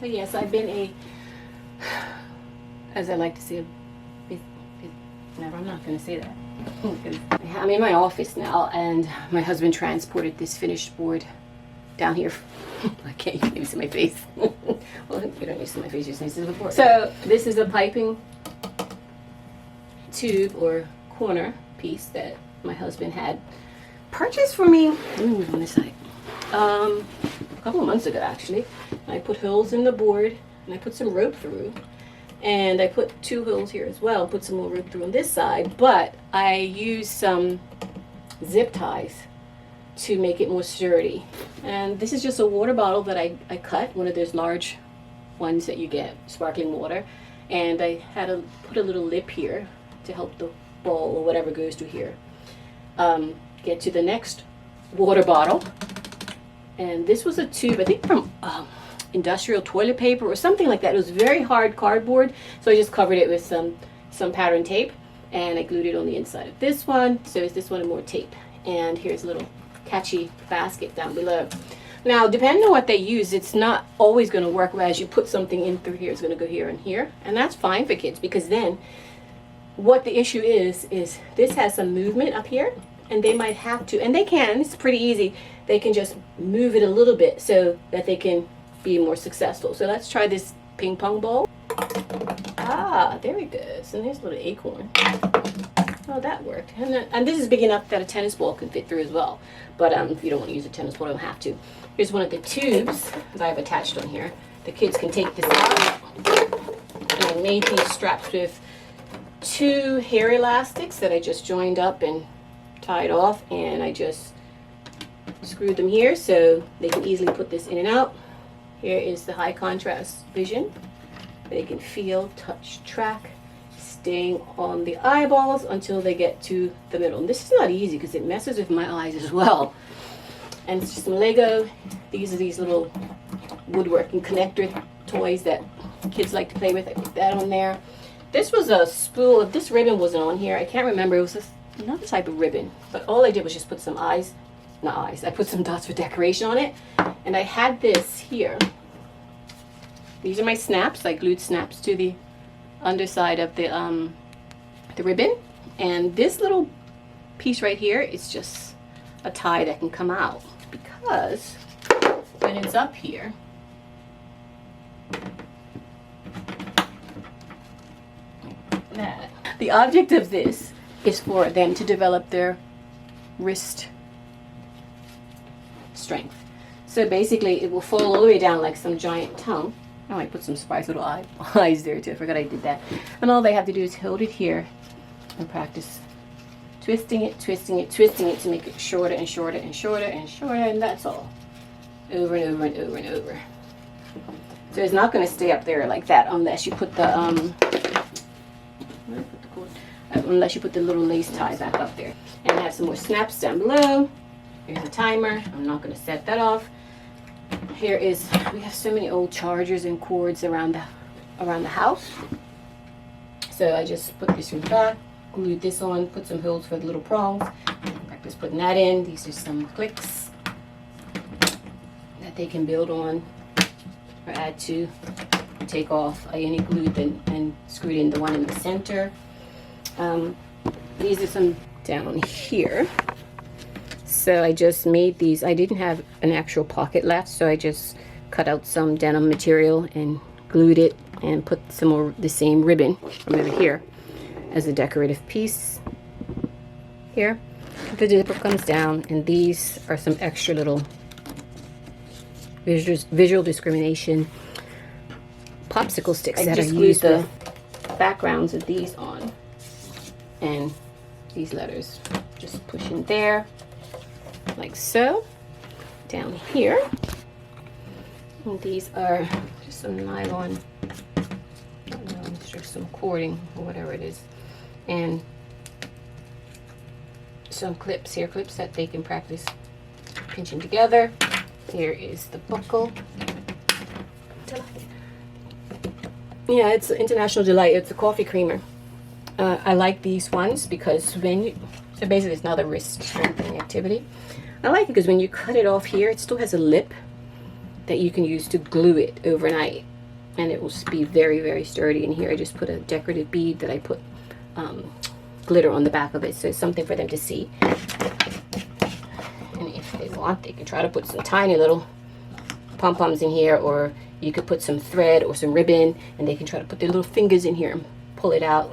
So yes, I've been a, as I like to say, never, I'm not going to say that. I'm in my office now, and my husband transported this finished board down here. I can't even see my face. Well, you don't need to see my face, you just need to see the board. So this is a piping tube or corner piece that my husband had purchased for me. Let me move on this side. A couple of months ago, actually. I put holes in the board, and I put some rope through. And I put 2 holes here as well, put some more rope through on this side, but I used some zip ties to make it more sturdy. And this is just a water bottle that I cut, one of those large ones that you get, sparkling water. And I had to put a little lip here to help the ball or whatever goes through here get to the next water bottle. And this was a tube, I think from industrial toilet paper or something like that. It was very hard cardboard, so I just covered it with some pattern tape, and I glued it on the inside of this one. So is this one more tape, and here's a little catchy basket down below. Now, depending on what they use, it's not always going to work. As you put something in through here, it's going to go here and here, and that's fine for kids, because then what the issue is this has some movement up here, and they might have to, and they can, it's pretty easy, they can just move it a little bit so that they can be more successful. So let's try this ping pong ball. Ah, there it goes. And there's a little acorn. Oh, that worked. And this is big enough that a tennis ball can fit through as well. But if you don't want to use a tennis ball, you don't have to. Here's one of the tubes that I've attached on here. The kids can take this out. And I made these straps with 2 hair elastics that I just joined up and tied off. And I just screwed them here so they can easily put this in and out. Here is the high contrast vision. They can feel, touch, track, staying on the eyeballs until they get to the middle. And this is not easy because it messes with my eyes as well. And it's just some Lego. These are these little woodworking connector toys that kids like to play with. I put that on there. This was a spool of, this ribbon wasn't on here. I can't remember. It was another type of ribbon. But all I did was just put some eyes. Not eyes. I put some dots for decoration on it. And I had this here. These are my snaps. I glued snaps to the underside of the ribbon. And this little piece right here is just a tie that can come out, because when it's up here, like that, the object of this is for them to develop their wrist strength. So basically it will fall all the way down like some giant tongue. Oh, I put some surprise little eyes there too. I forgot I did that. And all they have to do is hold it here and practice twisting it, twisting it, twisting it to make it shorter and shorter and shorter and shorter, and that's all. Over and over and over and over. So it's not going to stay up there like that unless you put the unless you put the little lace tie back up there. And I have some more snaps down below. Here's a timer. I'm not going to set that off. Here is, we have so many old chargers and cords around the house. So I just put this in the back, glued this on, put some holes for the little prongs. Practice putting that in. These are some clicks that they can build on or add to, take off. I only glued and screwed in the one in the center. These are some down here. So I just made these. I didn't have an actual pocket left, so I just cut out some denim material and glued it and put some more the same ribbon from over here as a decorative piece here. The zipper comes down, and these are some extra little visual discrimination popsicle sticks that I use the backgrounds of these on, and these letters just push in there like so. Down here, and these are just some nylon, it's just some cording or whatever it is, and some clips here, clips that they can practice pinching together. Here is the buckle. Yeah, it's International Delight. It's a coffee creamer. I like these ones because when you, so basically it's another wrist strengthening activity. I like it because when you cut it off here, it still has a lip, that you can use to glue it overnight, and it will just be very, very sturdy. And here I just put a decorative bead that I put glitter on the back of it, so it's something for them to see. And if they want, they can try to put some tiny little pom-poms in here, or you could put some thread or some ribbon, and they can try to put their little fingers in here and pull it out.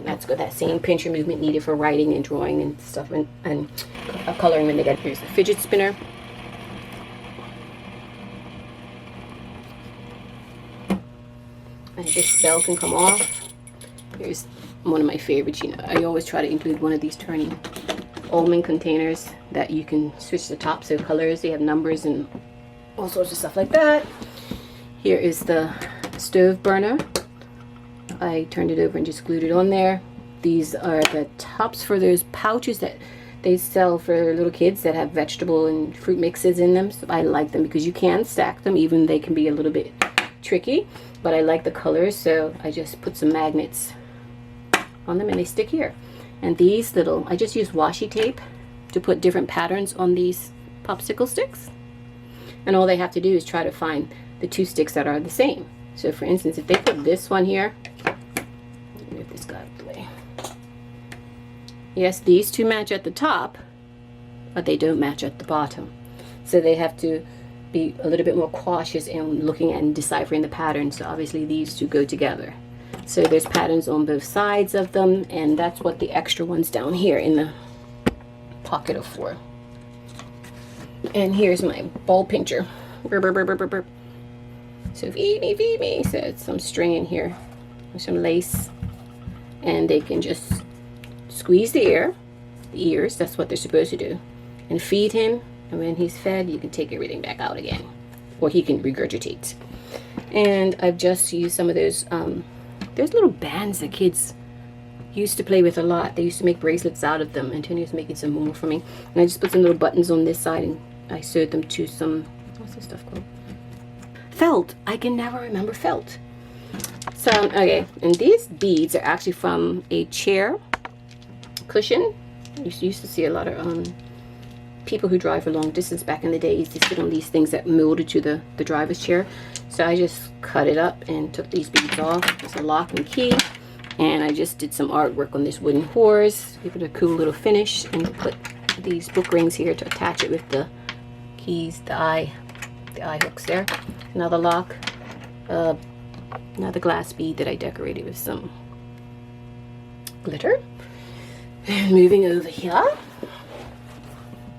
That's got that same pincher movement needed for writing and drawing and stuff, and coloring when they get. Here's the fidget spinner. And this bell can come off. Here's one of my favorites. You know, I always try to include one of these turning almond containers that you can switch the tops of colors. They have numbers and all sorts of stuff like that. Here is the stove burner. I turned it over and just glued it on there. These are the tops for those pouches that they sell for little kids that have vegetable and fruit mixes in them. So I like them because you can stack them, even they can be a little bit tricky, but I like the colors, so I just put some magnets on them and they stick here. And these little, I just use washi tape to put different patterns on these popsicle sticks, and all they have to do is try to find the two sticks that are the same. So for instance, if they put this one here, let me move this guy out of the way. Yes, these two match at the top, but they don't match at the bottom. So they have to be a little bit more cautious in looking at and deciphering the patterns. So obviously these two go together. So there's patterns on both sides of them, and that's what the extra ones down here in the pocket are for. And here's my ball pincher. Burr, burr, burr, burr, burr. So feed me, feed me. So it's some string in here with some lace, and they can just squeeze the ears, that's what they're supposed to do, and feed him. And when he's fed, you can take everything back out again, or he can regurgitate. And I've just used some of those little bands that kids used to play with a lot. They used to make bracelets out of them. Antonia's making some more for me. And I just put some little buttons on this side, and I sewed them to some, what's this stuff called? Felt. I can never remember felt. So, okay, and these beads are actually from a chair cushion. You used to see a lot of people who drive for long distance back in the day used to sit on these things that molded to the driver's chair. So I just cut it up and took these beads off. It's a lock and key, and I just did some artwork on this wooden horse, give it a cool little finish, and put these book rings here to attach it with the keys, the eye hooks there. Another lock, another glass bead that I decorated with some glitter. And moving over here,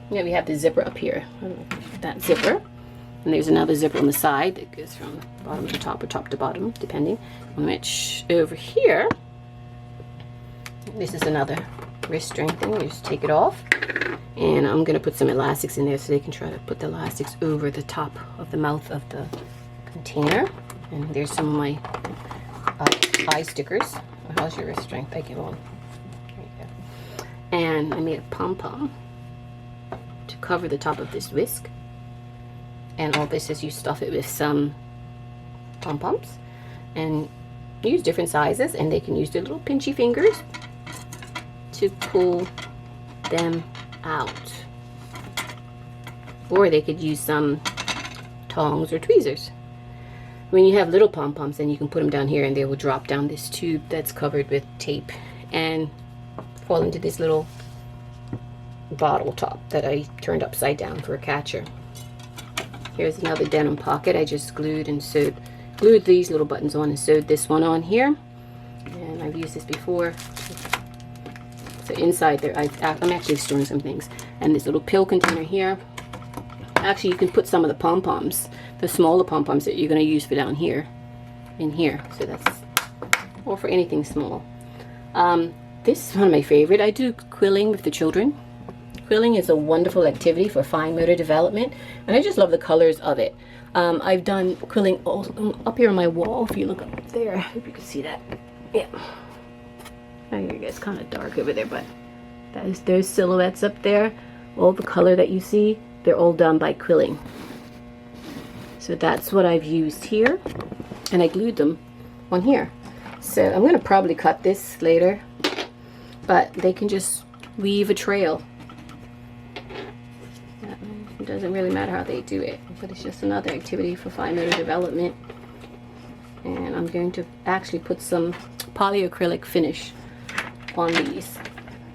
yeah, we have the zipper up here. That zipper, and there's another zipper on the side that goes from bottom to top or top to bottom, depending on which. Over here, this is another wrist string thing. You just take it off, and I'm gonna put some elastics in there so they can try to put the elastics over the top of the mouth of the container. And there's some of my eye stickers. How's your wrist strength? Thank you, Mom. There you go. And I made a pom-pom to cover the top of this whisk. And all this is you stuff it with some pom-poms and use different sizes, and they can use their little pinchy fingers to pull them out. Or they could use some tongs or tweezers. When you have little pom-poms, then you can put them down here and they will drop down this tube that's covered with tape and fall into this little bottle top that I turned upside down for a catcher. Here's another denim pocket. I just glued these little buttons on and sewed this one on here. And I've used this before. So inside there, I'm actually storing some things. And this little pill container here. Actually, you can put some of the pom-poms, the smaller pom-poms that you're going to use for down here, in here. So that's, or for anything small. This is one of my favorite. I do quilling with the children. Quilling is a wonderful activity for fine motor development, and I just love the colors of it. I've done quilling all, up here on my wall. If you look up there, I hope you can see that. Yeah. I think it's kind of dark over there, but that is those silhouettes up there. All the color that you see, they're all done by quilling. So that's what I've used here, and I glued them on here. So I'm going to probably cut this later, but they can just weave a trail. doesn't really matter how they do it, but it's just another activity for fine motor development. And I'm going to actually put some polyacrylic finish on these.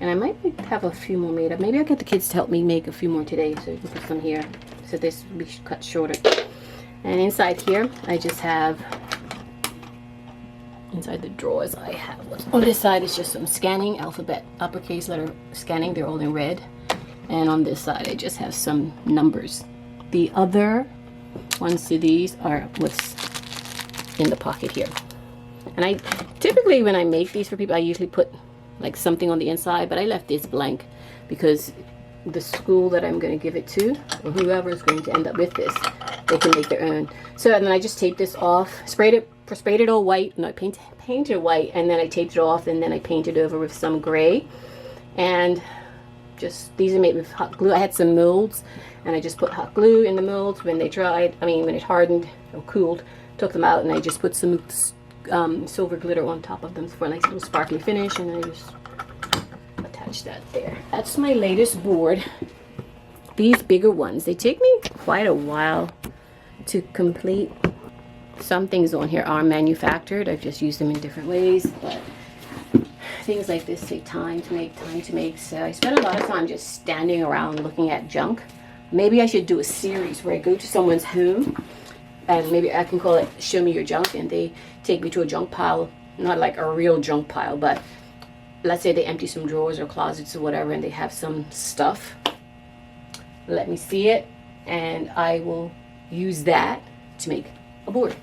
And I might have a few more made up. Maybe I'll get the kids to help me make a few more today, so you can put some here. So this will be cut shorter. And inside here, I just have, inside the drawers, I have what's on this side is just some scanning, alphabet, uppercase letter scanning. They're all in red. And on this side, I just have some numbers. The other ones to these are what's in the pocket here. And I typically, when I make these for people, I usually put like something on the inside, but I left this blank because the school that I'm going to give it to, or whoever is going to end up with this, they can make their own. So and then I just taped this off, sprayed it all white, no, painted it white, and then I taped it off, and then I painted over with some gray. And just, these are made with hot glue. I had some molds, and I just put hot glue in the molds. When they dried, when it hardened or cooled, took them out, and I just put some silver glitter on top of them for a nice little sparkly finish, and I just attach that there. That's my latest board. These bigger ones, they take me quite a while to complete. Some things on here are manufactured. I've just used them in different ways, but things like this take time to make. So I spend a lot of time just standing around looking at junk. Maybe I should do a series where I go to someone's home, and maybe I can call it Show Me Your Junk, and they take me to a junk pile, not like a real junk pile, but let's say they empty some drawers or closets or whatever, and they have some stuff. Let me see it, and I will use that to make a board.